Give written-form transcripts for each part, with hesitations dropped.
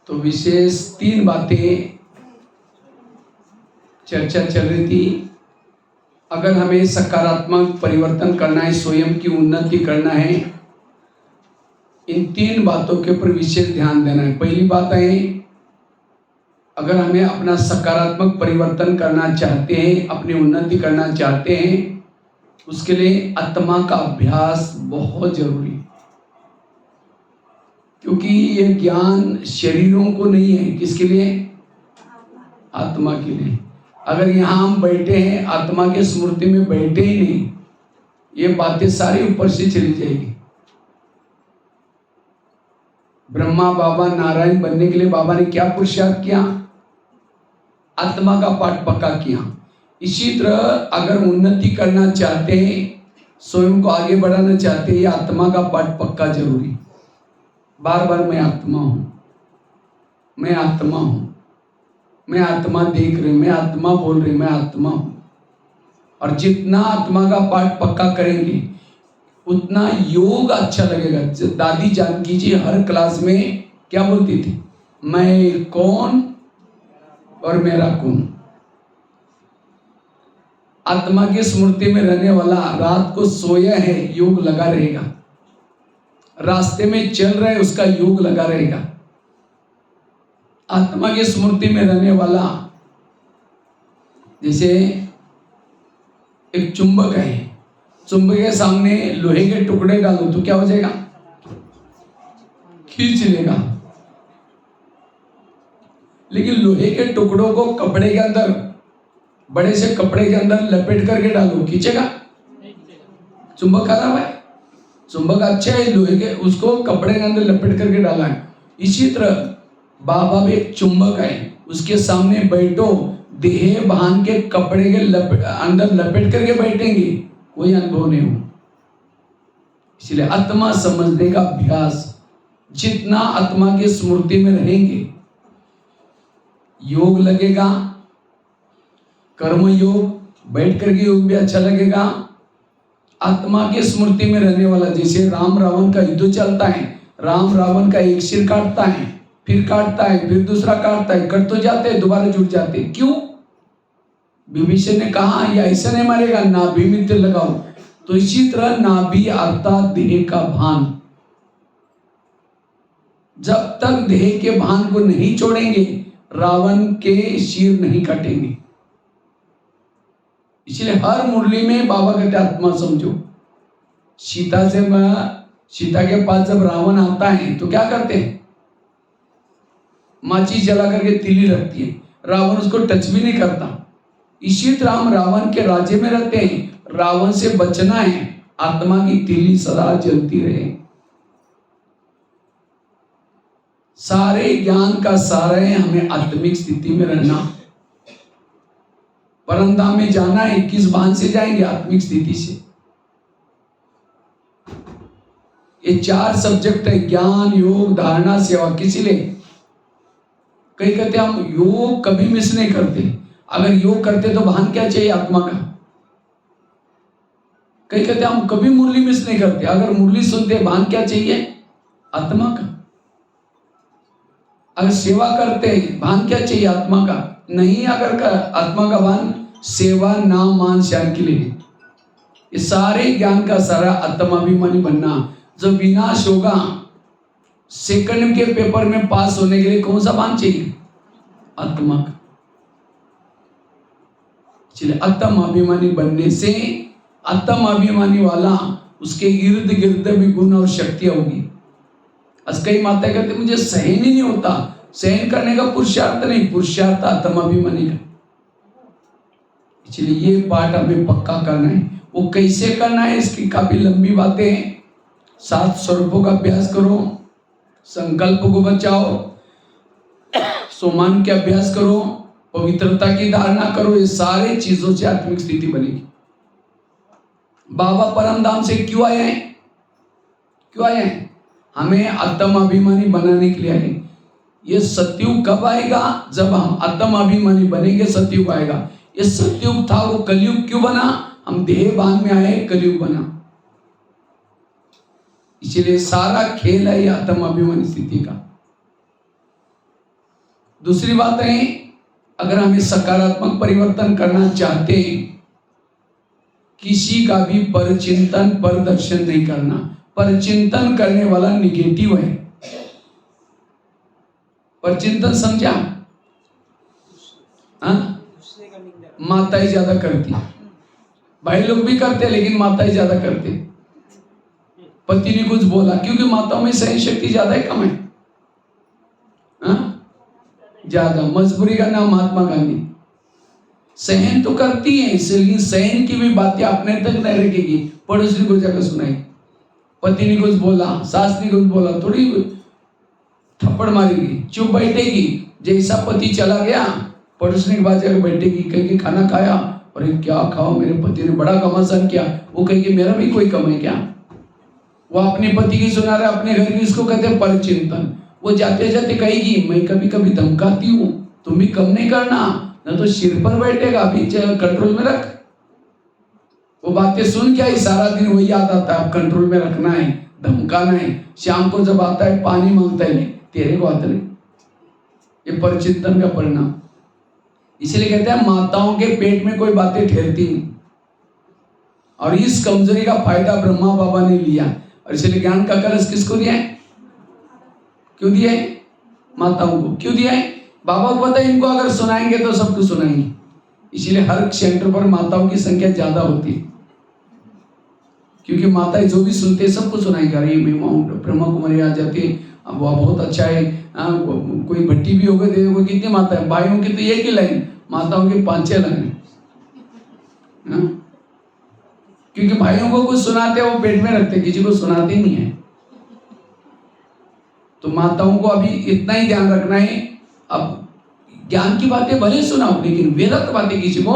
तो विशेष 3 बातें चर्चा चल रही थी। अगर हमें सकारात्मक परिवर्तन करना है, स्वयं की उन्नति करना है, इन 3 बातों के ऊपर विशेष ध्यान देना है। पहली बात है, अगर हमें अपना सकारात्मक परिवर्तन करना चाहते हैं, अपनी उन्नति करना चाहते हैं, उसके लिए आत्मा का अभ्यास बहुत जरूरी है। क्योंकि ये ज्ञान शरीरों को नहीं है, किसके लिए? आत्मा के लिए। अगर यहाँ हम बैठे हैं, आत्मा के स्मृति में बैठे ही नहीं, ये बातें सारी ऊपर से चली जाएगी। ब्रह्मा बाबा नारायण बनने के लिए बाबा ने क्या पुरुषार्थ किया? आत्मा का पाठ पक्का किया। इसी तरह अगर उन्नति करना चाहते हैं, स्वयं को आगे बढ़ाना चाहते हैं, ये आत्मा का पाठ पक्का जरूरी। बार बार मैं आत्मा हूं, मैं आत्मा हूं, मैं आत्मा देख रही, मैं आत्मा बोल रही, मैं आत्मा हूं। और जितना आत्मा का पाठ पक्का करेंगे उतना योग अच्छा लगेगा। दादी जानकी जी हर क्लास में क्या बोलती थी? मैं कौन और मेरा कौन। आत्मा की स्मृति में रहने वाला रात को सोया है, योग लगा रहेगा। रास्ते में चल रहा है, उसका योग लगा रहेगा। आत्मा की स्मृति में रहने वाला, जैसे एक चुंबक है, चुंबक के सामने लोहे के टुकड़े डालो तो क्या हो जाएगा? खींच लेगा। लेकिन लोहे के टुकड़ों को कपड़े के अंदर, बड़े से कपड़े के अंदर लपेट करके डालो, खींचेगा? चुंबक खराब है, चुंबक अच्छा है, लोहे के उसको कपड़े के अंदर लपेट करके डाला है। इसी तरह बाबा भी एक चुंबक है, उसके सामने बैठो, देह बांध के कपड़े के अंदर लपेट करके बैठेंगे, कोई अनुभव नहीं हो। इसलिए आत्मा समझने का अभ्यास, जितना आत्मा की स्मृति में रहेंगे योग लगेगा। कर्म योग, बैठ करके योग भी अच्छा लगेगा। आत्मा की स्मृति में रहने वाला, जैसे राम रावण का युद्ध चलता है, राम रावण का एक सिर काटता है, फिर काटता है, फिर दूसरा काटता है, कट तो जाते हैं, दोबारा जुट जाते हैं। क्यों? विभीषण ने कहा ये ऐसा नहीं मारेगा, नाभि में तीर लगाओ। तो इसी तरह नाभि अर्थात देह का भान, जब तक देह के भान को नहीं छोड़ेंगे रावण के सिर नहीं कटेंगे। इसलिए हर मुरली में बाबा कहते आत्मा समझो। सीता के पास जब रावण आता है तो क्या करते हैं? माचिस जला करके तीली रखती है, रावण उसको टच भी नहीं करता। इसी तरह हम रावण के राज्य में रहते हैं, रावण से बचना है, आत्मा की तीली सदा जलती रहे। सारे ज्ञान का सार है हमें आत्मिक स्थिति में रहना। परमधाम में जाना है, किस भान से जाएंगे? आत्मिक स्थिति से। ये 4 सब्जेक्ट है, ज्ञान, योग, धारणा, सेवा। किसी लिए? कई कहते हम योग कभी मिस नहीं करते। अगर योग करते तो भान क्या चाहिए? आत्मा का। कई कहते हम कभी मुरली मिस नहीं करते, अगर मुरली सुनते भान क्या चाहिए? आत्मा का। अगर सेवा करते हैं भान क्या चाहिए? आत्मा का। नहीं, अगर आत्मा का भान, सेवा नाम मान श्याम के लिए। ये सारे ज्ञान का सारा आत्माभिमानी बनना। जो विनाश होगा, सेकंड के पेपर में पास होने के लिए कौन सा भान चाहिए? आत्मा का। इसलिए आत्माभिमानी बनने से, आत्माभिमानी वाला, उसके इर्द गिर्द भी गुण और शक्तियां होगी। आज कई माता कहते मुझे सहन ही नहीं होता। सहन करने का पुरुषार्थ नहीं, पुरुषार्थ आत्माभिमानी का। इसलिए ये पाठ हमें पक्का करना है। वो कैसे करना है, इसकी काफी लंबी बातें हैं। 7 स्वरूपों का अभ्यास करो, संकल्प को बचाओ, सोमान के अभ्यास करो, पवित्रता की धारणा करो। ये सारे चीजों से आत्मिक स्थिति बनेगी। बाबा परमधाम से क्यों आए हैं? क्यों आए हैं? हमें आत्माभिमानी बनाने के लिए आए। ये सतयुग कब आएगा? जब हम आत्माभिमानी बनेंगे, सतयुग आएगा। ये सतयुग था, वो कलयुग क्यों बना? हम देहभान में आए, कलयुग बना। इसलिए सारा खेल है ये आत्माभिमानी स्थिति का। दूसरी बात है, अगर हमें सकारात्मक परिवर्तन करना चाहते हैं, किसी का भी परचिंतन परदर्शन नहीं करना। परचिंतन करने वाला निगेटिव है। परचिंतन समझा? माता ही ज्यादा करती, भाई लोग भी करते लेकिन माता ही ज्यादा करते। पति ने कुछ बोला, क्योंकि माताओं में सहन शक्ति ज्यादा है कम है? ज्यादा। मजबूरी का नाम महात्मा गांधी। सहन तो करती है, लेकिन सहन की भी बातें अपने तक नहीं रखेगी, पड़ोसी को जाकर सुनाई। पति ने कुछ बोला, सास ने कुछ बोला, थोड़ी थप्पड़ मारेगी, चुप बैठेगी। जैसा पति चला गया, पड़ोसी के पास जाकर बैठेगी, कहेगी खाना खाया? अरे क्या खाओ, मेरे पति ने बड़ा घमासान किया। वो कहेगी मेरा भी कोई कम है क्या? वो अपने पति की सुना रहा, अपने घर की। इसको कहते हैं परचिंतन। वो जाते जाते कहेगी मैं कभी कभी धमकाती हूँ, तुम भी कम नहीं करना, न तो सिर पर बैठेगा, अभी कंट्रोल में रख। वो बातें सुन क्या ही सारा दिन वही याद आता है, अब कंट्रोल में रखना है, धमकाना है। शाम को जब आता है पानी मांगता है, तेरे को आता नहीं। ये परचिंतन का परिणाम। इसलिए कहते हैं माताओं के पेट में कोई बातें ठहरती नहीं। और इस कमजोरी का फायदा ब्रह्मा बाबा ने लिया, और इसलिए ज्ञान का कलश किसको दिया है? क्यों दिया है? माताओं को। क्यों दिया है? बाबा को पता है इनको अगर सुनाएंगे तो सबको सुनाएंगे, इसलिए हर सेंटर पर माताओं की संख्या ज्यादा होती है। क्योंकि माताएं जो भी सुनते हैं सबको सुनाएंगे। अरे ब्रह्मा कुमारी आ जाती है, अब वह बहुत अच्छा है। कोई भट्टी भी हो गई, देखो कितनी माता है। भाइयों की तो एक ही लाइन, माताओं की 5-6 लाइन। क्योंकि भाइयों को कुछ सुनाते हैं वो पेट में रखते, किसी को सुनाते नहीं है। तो माताओं को अभी इतना ही ध्यान रखना है। अब ज्ञान की बातें भले सुनाओ, लेकिन वेदक बातें किसी को,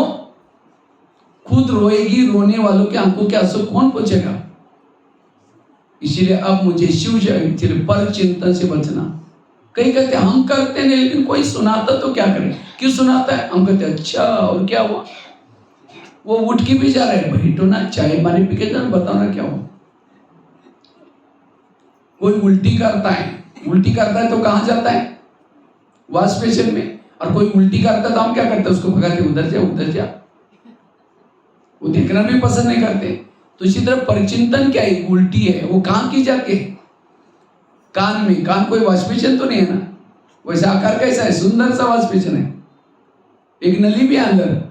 खुद रोएगी, रोने वालों के आंखों के आंसू कौन पूछेगा? इसीलिए अब मुझे शिव पर चिंतन से बचना। कई कहते हम करते नहीं, लेकिन कोई सुनाता तो क्या करें? क्यों सुनाता है? हम कहते अच्छा और क्या हुआ? वो उठ के भी जा रहे हैं, भाई तो ना चाय पानी पी के जाना, बताओ ना क्या हुआ? कोई उल्टी करता है, उल्टी करता है तो कहाँ जाता है? वॉश बेसिन में। और कोई उल्टी करता है तो हम क्या करते हैं? उसको भगाते, उधर जा उधर जा। वो देखना भी पसंद नहीं करते। तो इसी तरह परचिंतन क्या है? उल्टी है, वो कहाँ की जाके? कान में। कान कोई वॉश बेसिन तो नहीं है ना? वैसा आकार कैसा है? सुंदर सा वॉश बेसिन है, एक नली भी है अंदर।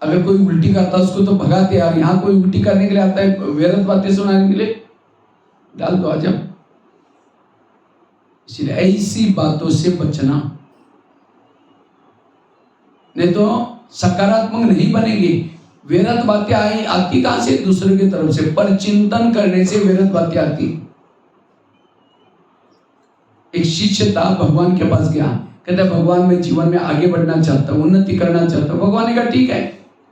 अगर कोई उल्टी करता है उसको तो भगाते यार। यहाँ कोई उल्टी करने के लिए आता है, व्यर्थ बातें सुनाने के लिए, डाल दो आजा। इसलिए ऐसी बातों से बचना, नहीं तो सकारात्मक नहीं बनेंगे। व्यर्थ बातें आती कहां से? दूसरे की तरफ से। परचिंतन करने से व्यर्थ बातें आती। एक शिष्य था, भगवान के पास गया, कहता भगवान मैं जीवन में आगे बढ़ना चाहता हूँ, उन्नति करना चाहता हूँ। भगवान ने कहा ठीक है,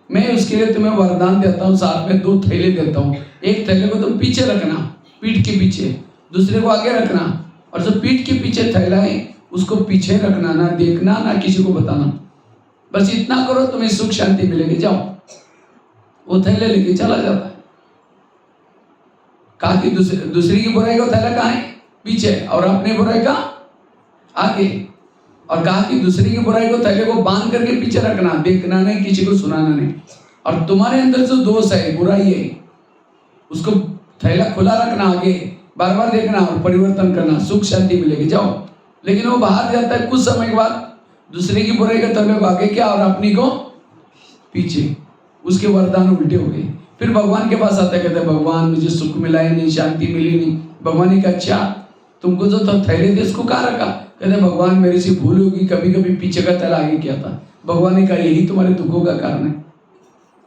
मैं उसके लिए तुम्हें वरदान देता हूँ, साथ में 2 थैले देता हूँ। एक थैले को तुम पीछे रखना, पीठ के पीछे, दूसरे को आगे रखना। और जो पीठ के पीछे थैला है उसको पीछे रखना, ना देखना ना किसी को बताना। बस इतना करो तुम्हें सुख शांति मिलेगी, जाओ। वो थैले लेके चला जाता है। कहा कि दूसरी की बुराई का थैला कहाँ है? पीछे, और अपने बुराई का आगे। और कहा कि दूसरी की बुराई को थैले को बांध करके पीछे रखना, देखना नहीं, किसी को सुनाना नहीं। और तुम्हारे अंदर जो दोष है, बुराई है, उसको थैला खुला रखना, आगे बार बार देखना और परिवर्तन करना, सुख शांति मिलेगी, जाओ। लेकिन वो बाहर जाता है, कुछ समय के बाद दूसरे की बुराई के थैले को आगे किया और अपनी को पीछे। उसके वरदान उल्टे हो गए। फिर भगवान के पास आता है, कहता है भगवान मुझे सुख मिला ही नहीं, शांति मिली नहीं। भगवान ने कहा अच्छा तुमको जो थैले थे उसको कहाँ रखा? कहते भगवान मेरे से भूल होगी, कभी कभी पीछे का थैला आगे किया था। भगवान ने कहा यही तुम्हारे दुखों का कारण है।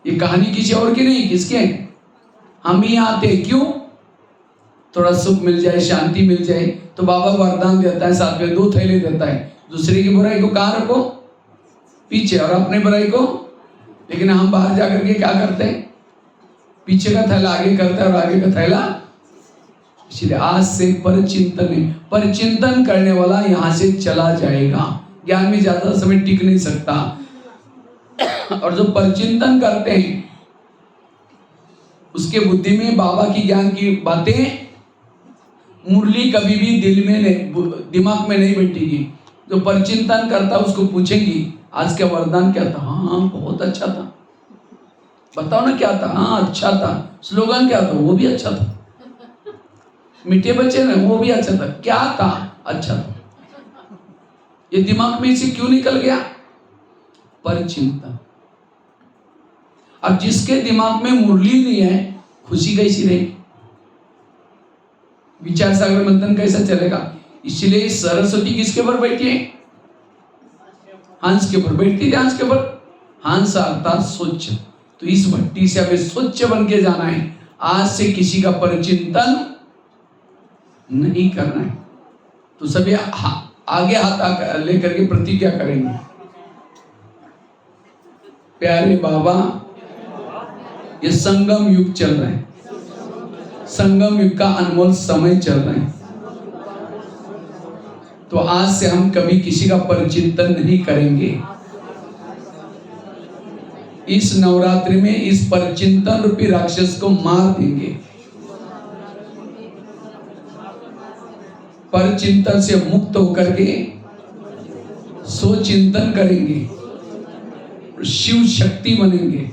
ये कहानी किसी और की नहीं, किसके? हम ही आते, क्यों? थोड़ा सुख मिल जाए, शांति मिल जाए, तो बाबा वरदान देता है, साथ में 2 थैले देता है। दूसरे की बुराई को कहाँ रखो? पीछे, और अपनी बुराई को। लेकिन हम बाहर जाकर के क्या करते हैं? पीछे का थैला आगे करते हैं और आगे का थैला। इसलिए आज से परचिंतन है, परचिंतन करने वाला यहां से चला जाएगा, ज्ञान में ज्यादा समय टिक नहीं सकता। और जो परचिंतन करते हैं उसके बुद्धि में बाबा की ज्ञान की बातें, मुरली कभी भी दिल में नहीं, दिमाग में नहीं बैठेगी। जो परचिंतन करता उसको पूछेंगी आज क्या वरदान क्या था, हाँ बहुत अच्छा था, बताओ ना क्या था, हाँ अच्छा था, स्लोगन क्या था, वो भी अच्छा था, मीठे बच्चे ने वो भी अच्छा था, क्या था, अच्छा था। ये दिमाग में से क्यों निकल गया? परचिंतन। अब जिसके दिमाग में मुरली नहीं है खुशी कैसी रहेगी, विचार सागर मंथन कैसा चलेगा? इसलिए सरस्वती किसके ऊपर बैठी है? हंस के ऊपर बैठती थी, हंस के ऊपर, हंस अर्थात स्वच्छ। तो इस भट्टी से हमें स्वच्छ बन के जाना है, आज से किसी का परचिंतन नहीं करना है। तो सभी आगे हाथ लेकर के प्रतिज्ञा करेंगे, प्यारे बाबा ये संगम युग चल रहा है, संगम युग का अनमोल समय चल रहा है, तो आज से हम कभी किसी का परचिंतन नहीं करेंगे। इस नवरात्रि में इस परचिंतन रूपी राक्षस को मार देंगे, परचिंतन से मुक्त होकर के स्वचिंतन करेंगे, शिव शक्ति बनेंगे,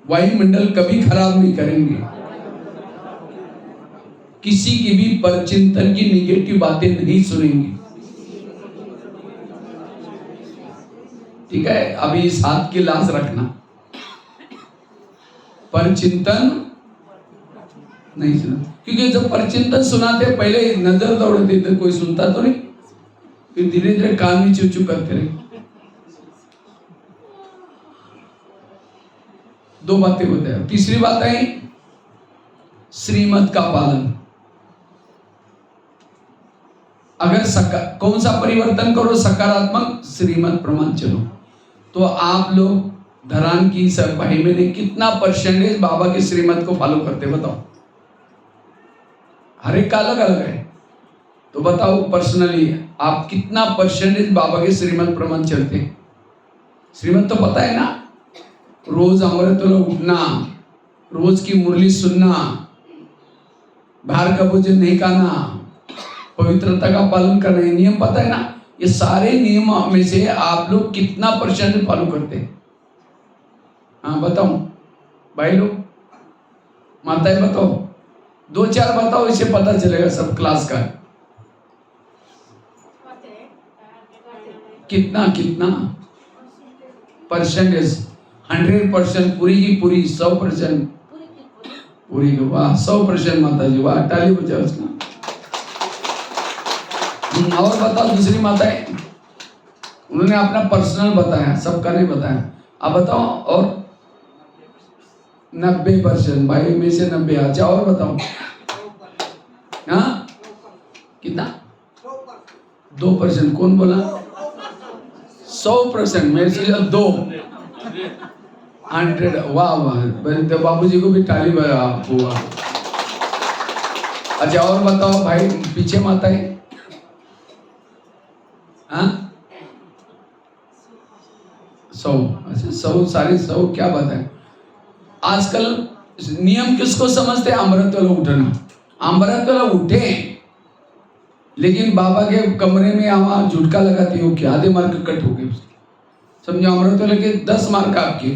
वायुमंडल कभी खराब नहीं करेंगे, किसी की भी परचिंतन की निगेटिव बातें नहीं सुनेंगे। ठीक है, अभी इस हाथ की लाज रखना, परचिंतन नहीं सुना, क्योंकि जब परचिंतन सुनाते पहले नजर दौड़ देते, कोई सुनता तो नहीं, फिर धीरे धीरे कान में चू चू करते रहे। दो बातें बताया। तीसरी बात है श्रीमत का पालन। अगर कौन सा परिवर्तन करो? सकारात्मक श्रीमत प्रमाण चलो। तो आप लोग धरान की सब भाई बहने कितना परसेंटेज बाबा के श्रीमत को फॉलो करते बताओ? हर एक का अलग अलग है, तो बताओ पर्सनली आप कितना परसेंटेज बाबा के श्रीमत प्रमाण चलते हैं? श्रीमत तो पता है ना, रोज अमृत उठना, रोज की मुरली सुनना, बाहर का भोजन नहीं खाना, पवित्रता का पालन करना, ये नियम पता है ना। ये सारे नियम में से आप लोग कितना परसेंट फॉलो करते हैं? हाँ बताओ भाई लोग, माताएं बताओ, दो चार बताओ, इसे पता चलेगा सब क्लास का कितना कितना परसेंटेज। 100% पूरी की पूरी, 100% पूरी। वाह 100% माता जी, वाह ताली बजाओ उसका। और बताओ दूसरी माताएं, उन्होंने अपना पर्सनल बताया, सबका नहीं बताया, आप बताओ। और 90% भाई में से 90। अच्छा और बताओ, हाँ कितना? 2%। कौन बोला? 100% मेरे से 2 100। वाह वाह, तो बाबूजी को भी ताली बजाओ। अच्छा और बताओ भाई पीछे माताएं, हाँ 100। अच्छा 100 सारे 100 क्या बात है। आजकल नियम किसको समझते हैं? अमृत वाला उठना। अमृत वाला उठे, लेकिन बाबा के कमरे में वहां झुटका लगाती हो क्या, आधे मार्क कट हो गए समझो। अमृत वाले के 10 मार्क आपके,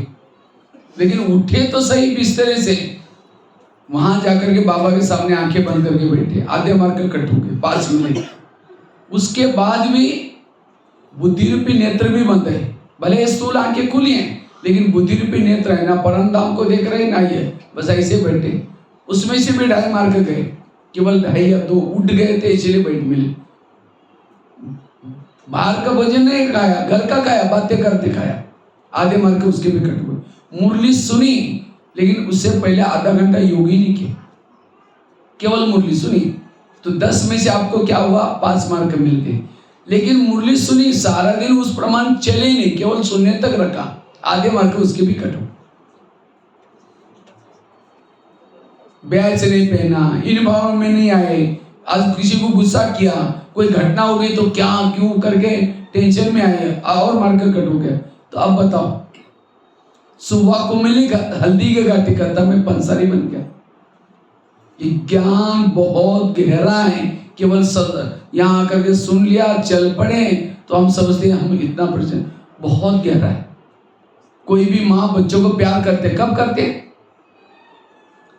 लेकिन उठे तो सही बिस्तरे से, वहां जाकर के बाबा के सामने आंखें बंद करके बैठे, आधे मार्क कट हो गए, 5 मिनट। उसके बाद भी बुद्धि रूपी नेत्र भी बंद है, भले स्थूल आंखें खुली हैं, लेकिन बुद्धि रूपी नेत्र है ना, परम धाम को देख रहे ना, ये बस ऐसे बैठे। उसमें से भी 2.5 मार्क गए, केवल 2.5 या 2 उठ गए थे, इसलिए बैठ मिले। बाहर का भोजन नहीं खाया, घर का खाया, बातें करते खाया, आधे मार्क उसके भी कट गए। मुरली सुनी, लेकिन उससे पहले आधा घंटा योगी नहीं किया, केवल मुरली सुनी, तो 10 में से आपको क्या हुआ? 5 मार्क मिल गए। लेकिन मुरली सुनी, सारा दिन उस प्रमाण चले नहीं, केवल सुनने तक रखा, आधे मार्क उसके भी कट हो। बैच नहीं पहना, इन भावों में नहीं आए, आज किसी को गुस्सा किया, कोई घटना हो गई तो क्या क्यों करके टेंशन में आए और मार्क कट हो गया। तो अब बताओ, सुबह को मिली हल्दी के घाटी करता मैं पंसारी बन गया, कि ज्ञान बहुत गहरा है, केवल यहाँ आकर के सुन लिया चल पड़े तो हम समझते हैं हम इतना परसेंट, बहुत गहरा है। कोई भी माँ बच्चों को प्यार करते, कब करते?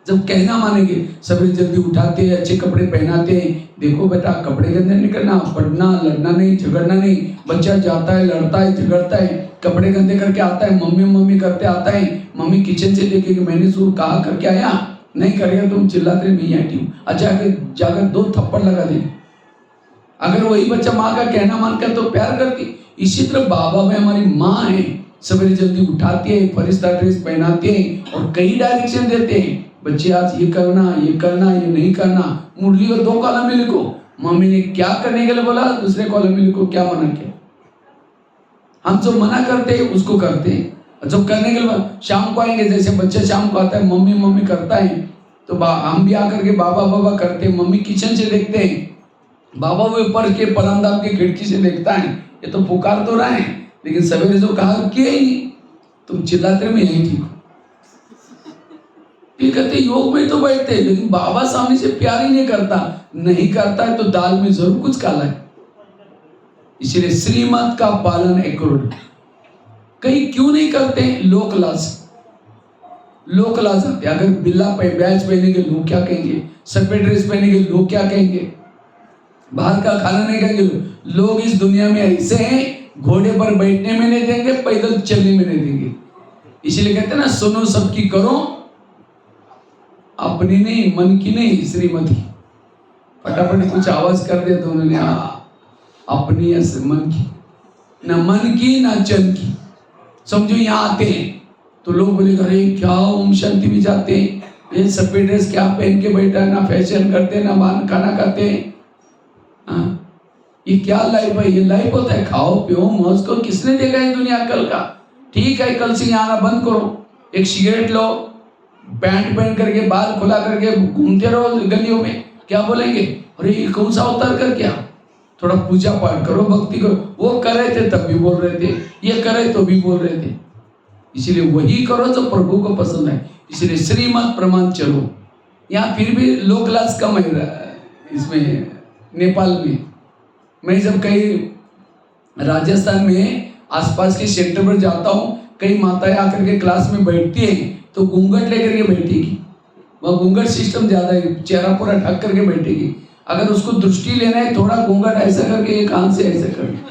जब कहना मानेंगे, सवेरे जल्दी उठाते हैं, अच्छे कपड़े पहनाते हैं, देखो बेटा कपड़े के अंदर नहीं करना, पढ़ना, लड़ना नहीं, झगड़ना नहीं। बच्चा जाता है, लड़ता है, झगड़ता है, कपड़े गंदे करके आता है, मम्मी मम्मी करते आता है, मम्मी किचन से देखेगी मैंने सूर कहा करके आया, नहीं करेगा तुम चिल्लाते नहीं आती हूँ, अच्छा जाकर 2 थप्पड़ लगा देगी। अगर वही बच्चा माँ का कहना मानकर तो प्यार करती। इसी तरह बाबा में हमारी माँ है, सवेरे जल्दी उठाती है, फरिश्ता ड्रेस पहनाते हैं और कई डायरेक्शन देते हैं, बच्चे आज ये करना, ये करना, ये नहीं करना। मुरली को 2 कॉलम में लिखो, मम्मी ने क्या करने के लिए बोला, दूसरे कॉलम में लिखो क्या मना किया। हम जो मना करते हैं उसको करते हैं, जो करने के लिए शाम को आएंगे, जैसे बच्चा शाम को आता है मम्मी मम्मी करता है, तो हम भी आकर के बाबा बाबा करते हैं। मम्मी किचन से देखते हैं, बाबा वो ऊपर के परमदाम की खिड़की से देखता है, ये तो पुकार तो रहा है, लेकिन सवेरे जो कहा किया ही नहीं, तुम चिल्लाते मैं यही ठीक हूँ। फिर कहते योग में तो बैठते हैं, लेकिन बाबा सामने से प्यार ही नहीं करता, नहीं करता है तो दाल में जरूर कुछ काला है। इसलिए श्रीमत का पालन एक करोड़। कई क्यों नहीं करते? लोक लाज, लोक लाज आते। अगर बिल्ला बैच पहनेंगे लोग क्या कहेंगे, सफेद ड्रेस पहनेंगे लोग क्या कहेंगे, बाहर का खाना नहीं खाएंगे लोग। इस दुनिया में ऐसे हैं, घोड़े पर बैठने में नहीं देंगे, पैदल चलने में नहीं देंगे। इसलिए कहते हैं ना, सुनो सबकी करो अपनी नहीं, मन की नहीं, श्रीमती। फटाफट कुछ आवाज कर दे तो उन्होंने अपनी मन की, ना मन की ना चन की। समझो यहाँ आते हैं तो लोग बोले अरे क्या ओम शांति भी जाते हैं, ये सफेद ड्रेस क्या पहन के बैठा है, ना फैशन करते ना बाहर खाना खाते हैं। ये क्या लाइफ है? ये लाइफ होता है खाओ पियो मौज करो। किसने देखा है दुनिया कल का? ठीक है कल से यहाँ आना बंद करो, एक सिगरेट लो, पैंट पहन करके बाल खुला करके घूमते रहो गलियों में, क्या बोलेंगे? अरे ये कौन सा अवतार कर क्या? थोड़ा पूजा पाठ करो, भक्ति करो। वो कर रहे थे तब भी बोल रहे थे, ये करे तो भी बोल रहे थे। इसीलिए वही करो जो प्रभु को पसंद है। इसलिए श्रीमत प्रमाण चलो। यहाँ फिर भी लोक लाज कम है इसमें नेपाल में। मैं जब कहीं राजस्थान में आसपास के सेंटर पर जाता हूँ, कई माताएं आकर के क्लास में बैठती है तो घूंघट लेकर के बैठेगी। वह घूंघट सिस्टम ज्यादा है, चेहरा पूरा ढक करके बैठेगी। अगर उसको दृष्टि लेना है थोड़ा घूंघट ऐसा करके एक हाथ से ऐसा करके।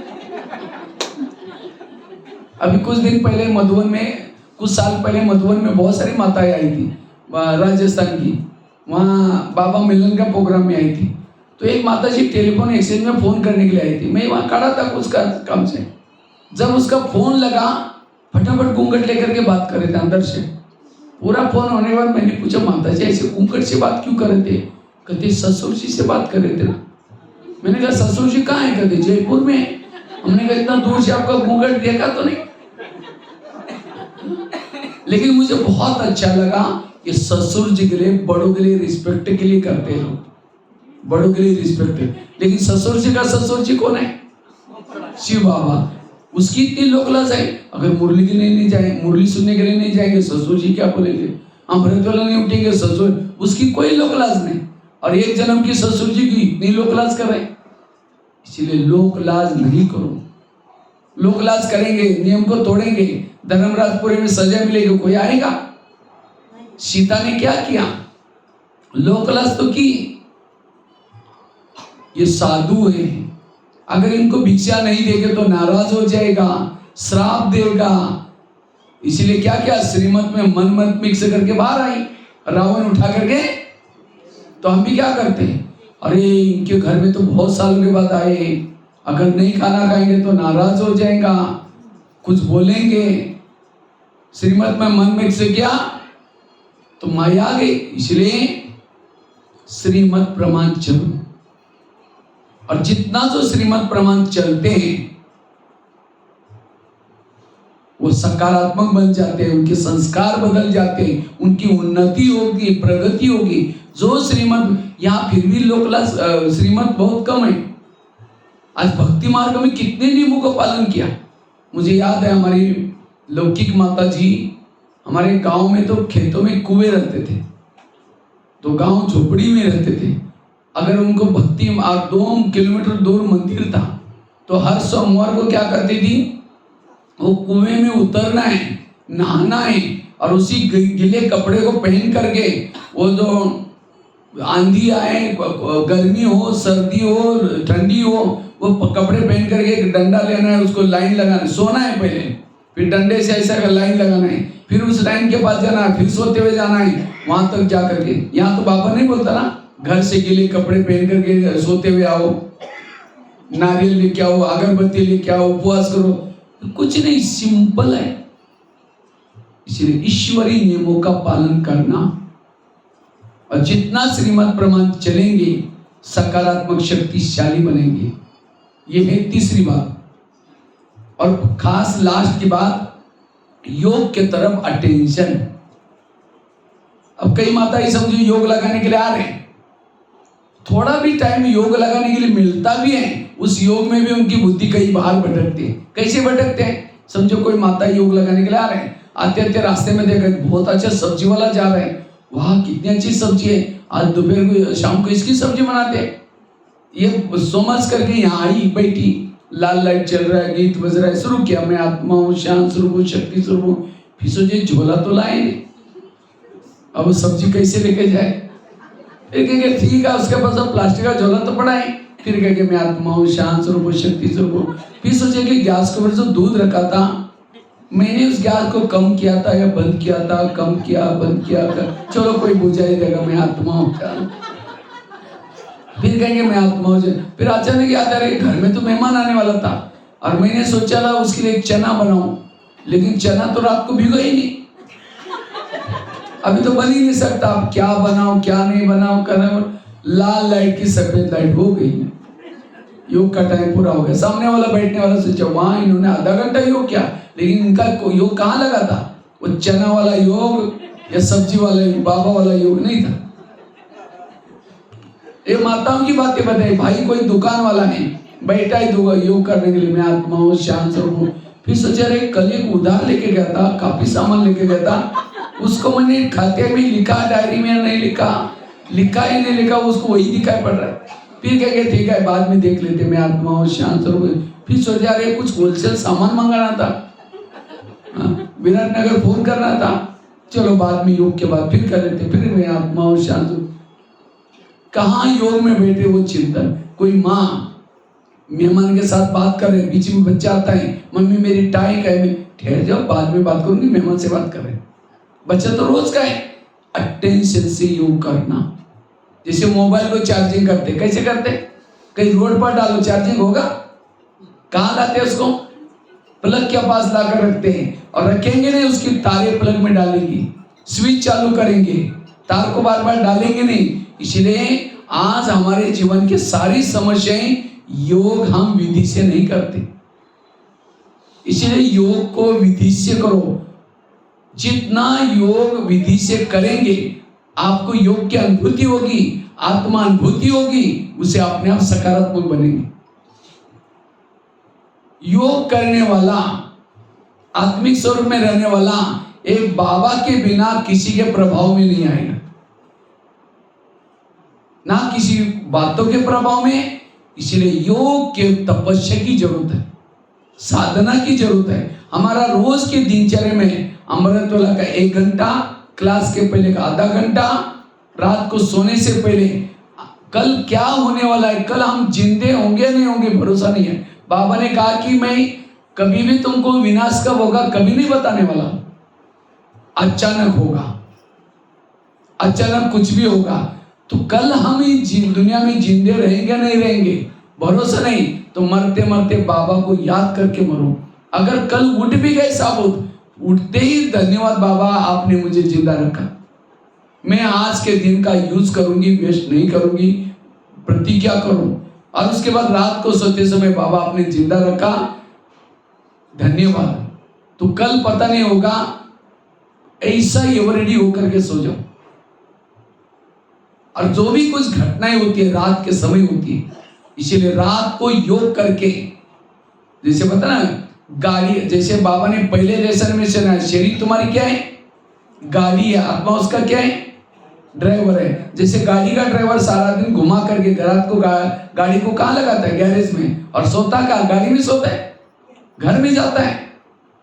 अभी कुछ दिन पहले मधुबन में, कुछ साल पहले मधुबन में बहुत सारी माताएं आई थी राजस्थान की, वहाँ बाबा मिलन का प्रोग्राम में आई थी। तो एक माता जी टेलीफोन एक्सचेंज में फोन करने के लिए आई थी। मैं वहाँ खड़ा था कुछ काम से, जब उसका फोन लगा फटाफट घूंघट लेकर के बात कर रहे थे अंदर से। पूरा फोन होने के बाद मैंने पूछा माता जी ऐसे घूंघट से बात क्यों कर रहे थे? कहते ससुर जी से बात कर रहे थे ना। मैंने कहा ससुर जी कहाँ है? कहते जयपुर में। हमने कहा इतना दूर से आपका घूंघट देखा तो नहीं। लेकिन मुझे बहुत अच्छा लगा कि ससुर जी के लिए, बड़ों के लिए रिस्पेक्ट के लिए करते हैं लोग, बड़ों के लिए रिस्पेक्ट है। लेकिन ससुर जी का ससुर जी कौन है? शिव बाबा। उसकी इतनी लोक लाज है, अगर मुरली के लिए नहीं जाए, मुरली सुनने के लिए नहीं जाएंगे ससुर जी क्या बोलेंगे, अमृत वाला नहीं उठेंगे ससुर, उसकी कोई लोक लाज नहीं। और एक जन्म की ससुर जी की इतनी लोक लाज कर रहे। इसीलिए लोक लाज नहीं करो। लोक लाज करेंगे नियम को तोड़ेंगे, धर्मराजपुरी में सजा मिलेगी, कोई आएगा? सीता ने क्या किया? लोक लाज तो की। ये साधु है, अगर इनको भिक्षा नहीं देंगे तो नाराज हो जाएगा, श्राप देगा। इसीलिए क्या किया? श्रीमत में मन मत मिक्स करके बाहर आई, रावण उठा करके। तो हम भी क्या करते हैं? अरे इनके घर में तो बहुत सालों के बाद आए, अगर नहीं खाना खाएंगे तो नाराज हो जाएगा, कुछ बोलेंगे। श्रीमत में मन मिक्स किया तो माया आ गई। इसलिए श्रीमत प्रमाण चलो, और जितना जो श्रीमत प्रमाण चलते हैं वो सकारात्मक बन जाते हैं, उनके संस्कार बदल जाते हैं, उनकी उन्नति होगी, प्रगति होगी। जो श्रीमत, यहाँ फिर भी लोक लाज श्रीमत बहुत कम है। आज भक्ति मार्ग में कितने नियमों का पालन किया। मुझे याद है हमारी लौकिक माता जी, हमारे गांव में तो खेतों में कुएं रहते थे, तो गांव झोपड़ी में रहते थे। अगर उनको भक्ति 2 किलोमीटर दूर मंदिर था तो हर सोमवार को क्या करती थी, वो कुएं में उतरना है, नहाना है और उसी गीले कपड़े को पहन करके वो जो आंधी आए, गर्मी हो, सर्दी हो, ठंडी हो, वो कपड़े पहन करके एक डंडा लेना है, उसको लाइन लगाना, सोना है पहले, फिर डंडे से ऐसा लाइन लगाना है, फिर उस लाइन के पास जाना है, फिर सोते हुए जाना है वहां तक जा करके। यहाँ तो बाबा नहीं बोलता ना, घर से गीले कपड़े पहन करके सोते हुए आओ, नारियल लेके आओ, अगरबत्ती लेके आओ, उपवास करो, कुछ नहीं, सिंपल है। इसलिए ईश्वरीय नियमों का पालन करना और जितना श्रीमद् प्रमाण चलेंगे सकारात्मक शक्तिशाली बनेंगे। ये है तीसरी बात। और खास लास्ट की बात, योग के तरफ अटेंशन। अब कई माता ये समझो योग लगाने के लिए आ रहे हैं, थोड़ा भी टाइम योग लगाने के लिए मिलता भी है, उस योग में भी उनकी बुद्धि कई बार भटकती है। कैसे भटकते हैं? समझो कोई माता योग लगाने के लिए आ रहे हैं, आते आते रास्ते में देखा बहुत अच्छा सब्जी वाला जा रहा है, वाह कितनी अच्छी सब्जी है, आज दोपहर को शाम को इसकी सब्जी बनाते हैं। ये समझ करके यहाँ आई बैठी, लाल लाइट चल रहा है, गीत बज रहा है, शुरू किया मैं आत्मा हूँ, शांत स्वरूप हूँ, शक्ति स्वरूप हूँ। फिर सोचे झोला तो लाए नहीं, अब सब्जी कैसे लेके जाए? फिर कहेंगे ठीक है, उसके पास अब प्लास्टिक का झोला तो पड़ा है। फिर कहेंगे मैं आत्मा हूँ, शांत स्वरूप हूँ, शक्ति स्वरूप हूँ। फिर सोचे कि गैस के ऊपर जो दूध रखा था, मैंने उस गैस को कम किया था या बंद किया था, कम किया बंद किया, चलो कोई बुझा ही देगा, मैं आत्मा हूँ। फिर कहेंगे मैं आत्मा हूँ। फिर अचानक याद आ रहा है घर में तो मेहमान आने वाला था और मैंने सोचा था उसके लिए एक चना बनाऊं, लेकिन चना तो रात को भिगो ही नहीं, अभी तो बन ही नहीं सकता। अब क्या बनाओ क्या नहीं बनाओ करना, लाल लाइट की सफेद लाइट हो गई, योग का टाइम पूरा हो गया। सामने वाला बैठने वाला सोचा वहां इन्होंने आधा घंटा योग किया, लेकिन इनका योग कहाँ लगा था? वो चना वाला योग या सब्जी वाला योग, बाबा वाला योग नहीं था। ये माताओं की बातें बताई। भाई कोई दुकान वाला है, बैठा है योग करने के लिए, मैं आत्मा हूँ, शांत स्वरूप हूँ। फिर सोचा रे कल एक उधार लेके गया था, काफी सामान लेके गया था, उसको मैंने खाते में लिखा, डायरी में नहीं लिखा, लिखा ही नहीं लिखा, उसको वही दिखाई पड़ रहा है। फिर कहेंगे ठीक है बाद में देख लेते, मैं आत्मा हूँ, शांत स्वरूप। फिर सोचा रे कुछ होलसेल सामान मंगाना था, विराटनगर फोन करना था, चलो बाद में योग के बाद फिर कर लेते, फिर मैं आत्मा हूँ, शांत। कहाँ योग में बैठे वो चिंतन। कोई माँ मेहमान के साथ बात कर रहे, बीच में बच्चा आता है, मम्मी मेरी टाई का है, मैं ठहर जाओ बाद में बात करूंगी, मेहमान से बात कर रहे। बच्चा तो रोज का है। अटेंशन से योग करना। जैसे मोबाइल को चार्जिंग करते, कैसे करते? कहीं रोड पर डालो चार्जिंग होगा? कहाँ लाते हैं उसको? प्लग के पास लाकर रखते हैं, और रखेंगे नहीं, उसकी तारे प्लग में डालेंगे, स्विच चालू करेंगे, तार को बार बार डालेंगे नहीं। इसलिए आज हमारे जीवन की सारी समस्याएं योग हम विधि से नहीं करते, इसलिए योग को विधि से करो। जितना योग विधि से करेंगे आपको योग की अनुभूति होगी, आत्मा अनुभूति होगी, उसे अपने आप सकारात्मक बनेंगे। योग करने वाला, आत्मिक स्वरूप में रहने वाला एक बाबा के बिना किसी के प्रभाव में नहीं आएगा, ना किसी बातों के प्रभाव में। इसलिए योग के तपस्या की जरूरत है, साधना की जरूरत है। हमारा रोज के दिनचर्या में अमृतवेला का 1 घंटा, क्लास के पहले का आधा घंटा, रात को सोने से पहले, कल क्या होने वाला है, कल हम जिंदे होंगे नहीं होंगे भरोसा नहीं है। बाबा ने कहा कि मैं कभी भी तुमको विनाश कब होगा कभी नहीं बताने वाला, अचानक होगा, अचानक कुछ भी होगा। तो कल हम दुनिया में जिंदे रहेंगे नहीं रहेंगे भरोसा नहीं, तो मरते मरते बाबा को याद करके मरो। अगर कल उठ भी गए साबुत, उठते ही धन्यवाद बाबा आपने मुझे जिंदा रखा, मैं आज के दिन का यूज करूंगी, वेस्ट नहीं करूंगी, प्रतिज्ञा करूं। और उसके बाद रात को सोते समय बाबा आपने जिंदा रखा, धन्यवाद। तो कल पता नहीं होगा, ऐसा एवरेडी होकर के सो जाओ। और जो भी कुछ घटनाएं होती है रात के समय होती है, इसीलिए रात को योग करके, जैसे पता ना गाड़ी, जैसे बाबा ने पहले लेसन में सुना है, शरीर तुम्हारी क्या है? गाड़ी है, आत्मा उसका क्या है? ड्राइवर है। जैसे गाड़ी का ड्राइवर सारा दिन घुमा करके रात को गाड़ी को कहाँ लगाता है? गैरेज में। और सोता कहाँ? गाड़ी में सोता है, घर में जाता है।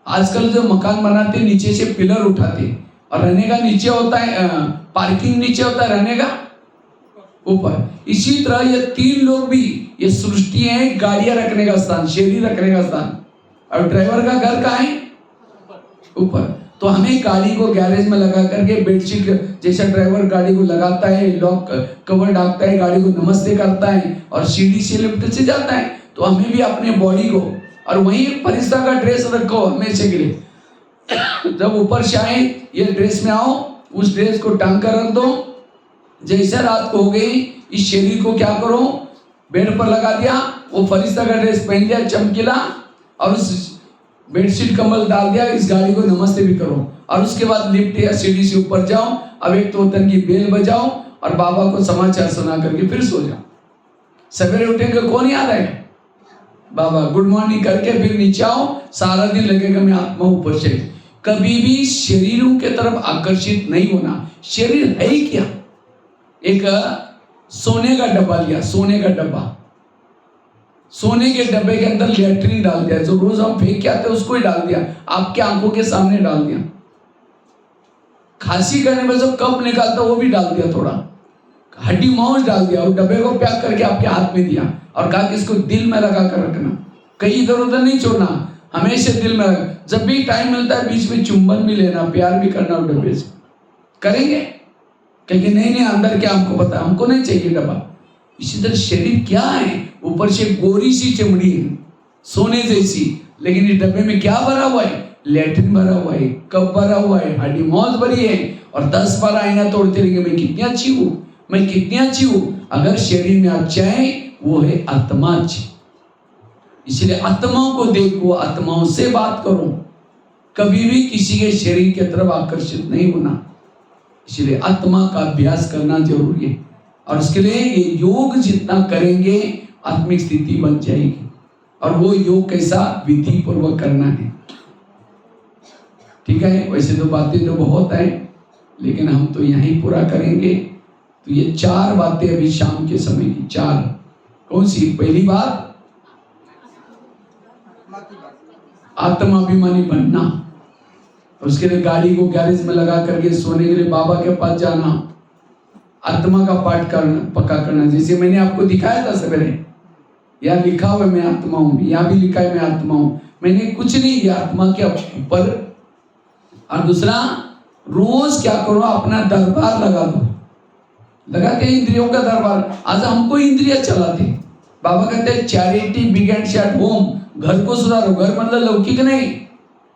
आजकल जो मकान बनाते नीचे से पिलर उठाते और रहने का नीचे होता है, पार्किंग नीचे होता है, रहने का ऊपर। इसी तरह ये तीन लोग भी, ये सृष्टि है, गाड़ियां रखने का स्थान, शरीर रखने का स्थान, और ड्राइवर का घर कहाँ है? ऊपर। तो हमें गाड़ी को गैरेज में लगा करके बेडशीट जैसा ड्राइवर गाड़ी को लगाता है, लॉक कवर डालता है, गाड़ी को नमस्ते करता है और सीढ़ी से लिफ्ट से जाता है, तो हमें भी अपने बॉडी को, और वहीं परिस्ता का ड्रेस रखो हमेशा के लिए। जब ऊपर से आए ये ड्रेस में आओ, उस ड्रेस को टांग कर रख दो। जैसे रात को हो गई, इस शरीर को क्या करो? बेड पर लगा दिया, वो फरिश्ता का ड्रेस पहन लिया चमकीला, और उस बेडशीट कंबल डाल दिया, इस गाड़ी को नमस्ते भी करो, और उसके बाद लिफ्ट या सीढ़ी से ऊपर जाओ। अब एक तोतन की बेल बजाओ और बाबा को समाचार सुना करके फिर सो जाओ। सवेरे उठेंगे कौन याद है? बाबा गुड मॉर्निंग करके फिर नीचे आओ। सारा दिन लगेगा मैं आत्मा ऊपर से। कभी भी शरीरों के तरफ आकर्षित नहीं होना। शरीर है ही क्या? एक सोने का डब्बा लिया, सोने का डब्बा, सोने के डब्बे के अंदर लैट्रिन डाल दिया, जो रोज हम फेंक के आते हैं उसको ही डाल दिया, आपके आंखों के सामने डाल दिया। खांसी करने में जो कप निकालता वो भी डाल दिया, थोड़ा हड्डी मांस डाल दिया, और डब्बे को पैक करके आपके हाथ में दिया और कहा कि इसको दिल में लगा कर रखना, कहीं इधर उधर नहीं छोड़ना, हमेशा दिल में रखना। जब भी टाइम मिलता है बीच में चुंबन भी लेना, प्यार भी करना डब्बे से। करेंगे? कहेंगे नहीं नहीं, अंदर क्या हमको पता, हमको नहीं चाहिए डब्बा। इसी तरह शरीर क्या है? ऊपर से गोरी सी चमड़ी है, सोने जैसी, लेकिन इस डब्बे में क्या भरा हुआ है? लैट्रिन भरा हुआ है, कप भरा हुआ है, हड्डी मौज भरी है, और 10 बार आईना तोड़ते रहेंगे, मैं कितनी अच्छी हूँ, मैं कितनी अच्छी हूँ। अगर शरीर में अच्छा है, वो है आत्मा अच्छी। इसलिए आत्माओं को देखो, आत्माओं से बात करो, कभी भी किसी के शरीर की तरफ आकर्षित नहीं होना। इसलिए आत्मा का अभ्यास करना जरूरी है, और उसके लिए ये योग जितना करेंगे आत्मिक स्थिति बन जाएगी। और वो योग कैसा? विधि पूर्वक करना है। ठीक है? वैसे तो बातें तो बहुत है, लेकिन हम तो यहीं पूरा करेंगे। तो ये 4 बातें अभी शाम के समय की 4। कौन सी? पहली बात, आत्माभिमानी बनना। उसके लिए गाड़ी को गैरेज में लगा करके सोने के लिए बाबा के पास जाना, आत्मा का पाठ करना, पक्का करना। जैसे मैंने आपको दिखाया था सवेरे, यहाँ लिखा हुआ है मैं आत्मा हूँ, यहाँ भी लिखा है मैं आत्मा हूँ, मैंने कुछ नहीं किया आत्मा के ऊपर। और दूसरा, रोज क्या करो? अपना दरबार लगा दो। लगाते हैं इंद्रियों का दरबार। आज हमको इंद्रिया चलाते। बाबा कहते हैं चैरिटी बिगिंस एट होम। घर को सुधारो। घर मतलब लौकिक नहीं,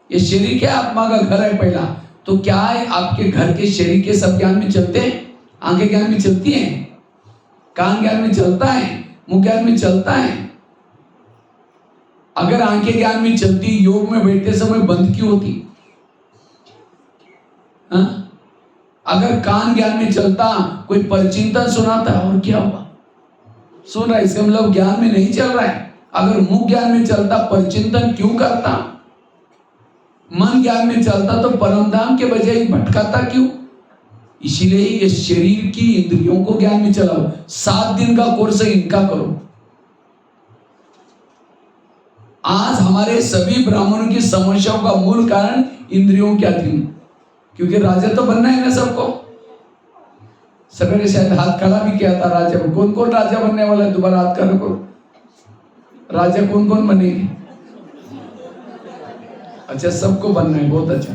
ये शरीर क्या? आत्मा का घर है पहला। तो क्या है? आपके घर के शरीर के सब ज्ञान में चलते हैं? आंखें ज्ञान में चलती हैं, कान ज्ञान में चलता है, मुंह ज्ञान में चलता है। अगर आंखें ज्ञान में चलती, योग में बैठते समय बंद क्यों होती? अगर कान ज्ञान में चलता, कोई परचिंतन सुनाता, और क्या हुआ? सुन रहा है, इसका मतलब ज्ञान में नहीं चल रहा है। अगर मुंह ज्ञान में चलता, परचिंतन क्यों करता? मन ज्ञान में चलता तो परमधाम के बजाय भटकाता क्यों? इसीलिए ये शरीर की इंद्रियों को ज्ञान में चलाओ। 7 दिन का कोर्स है, इनका करो। आज हमारे सभी ब्राह्मणों की समस्याओं का मूल कारण इंद्रियों के अधीन, क्योंकि राजा तो बनना है ना सबको। सवेरे शायद हाथ खड़ा भी किया था राजा को। कौन कौन राजा बनने वाला है? दोबारा हाथ खड़ा करो। राजा कौन कौन बनेंगे? अच्छा, सबको बनना है, बहुत अच्छा।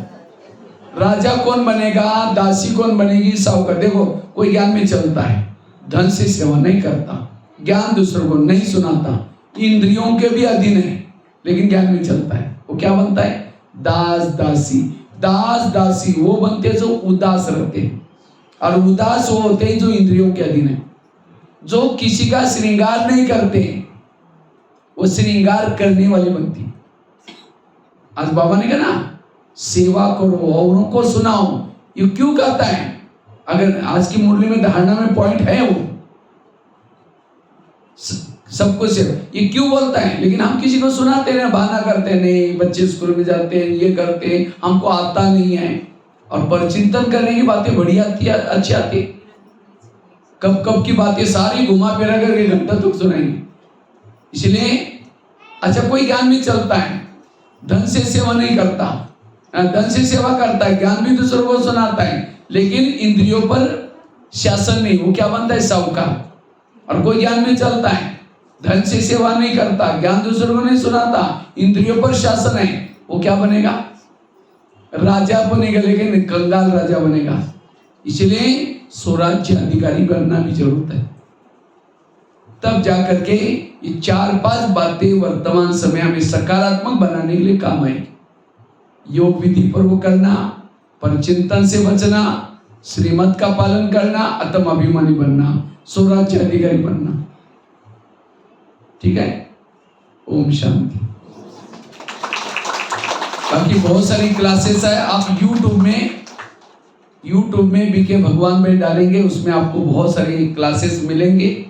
राजा कौन बनेगा? दासी कौन बनेगी? साहूकार। देखो, कोई ज्ञान में चलता है, धन से सेवा नहीं करता, ज्ञान दूसरों को नहीं सुनाता, इंद्रियों के भी अधीन है, लेकिन ज्ञान में चलता है, वो क्या बनता है? दास दासी। दास दासी वो बनते जो उदास रहते हैं, और उदास वो होते हैं जो इंद्रियों के अधीन है, जो किसी का श्रृंगार नहीं करते, वो श्रृंगार करने वाली बनती। आज बाबा ने कहा ना, सेवा करो, औरों को सुनाओ। ये क्यों कहता है? अगर आज की मुरली में धारणा में पॉइंट है, वो सबको से ये क्यों बोलता है, लेकिन हम किसी को सुनाते हैं, बहाना करते हैं, नहीं बच्चे स्कूल में जाते हैं, ये करते हैं, हमको आता नहीं है। और परचिंतन करने की बातें बढ़िया आती है, अच्छी आती है। कब कब की बातें सारी घुमा फिरा करके घंटा तक सुनाएंगे। इसलिए अच्छा, कोई ज्ञान भी चलता है, धन से सेवा नहीं करता, धन से सेवा करता है, ज्ञान भी दूसरों को सुनाता है, लेकिन इंद्रियों पर शासन नहीं, वो क्या बनता है? साहूकार। और कोई ज्ञान में चलता है, धन से सेवा नहीं करता, ज्ञान दूसरों को नहीं सुनाता, इंद्रियों पर शासन है, वो क्या बनेगा? राजा बनेगा, लेकिन कंगाल राजा बनेगा। इसलिए स्वराज्य अधिकारी बनना भी जरूरत है, तब जाकर के ये 4-5 बातें वर्तमान समय हमें सकारात्मक बनाने के लिए काम आएगी। योग विधि पर वो करना, परचिंतन से बचना, श्रीमत का पालन करना, आत्म अभिमानी बनना, स्वराज्य अधिकारी बनना। ठीक है, ओम शांति। बाकी बहुत सारी क्लासेस है, आप YouTube में बीके भगवान भाई डालेंगे, उसमें आपको बहुत सारी क्लासेस मिलेंगे।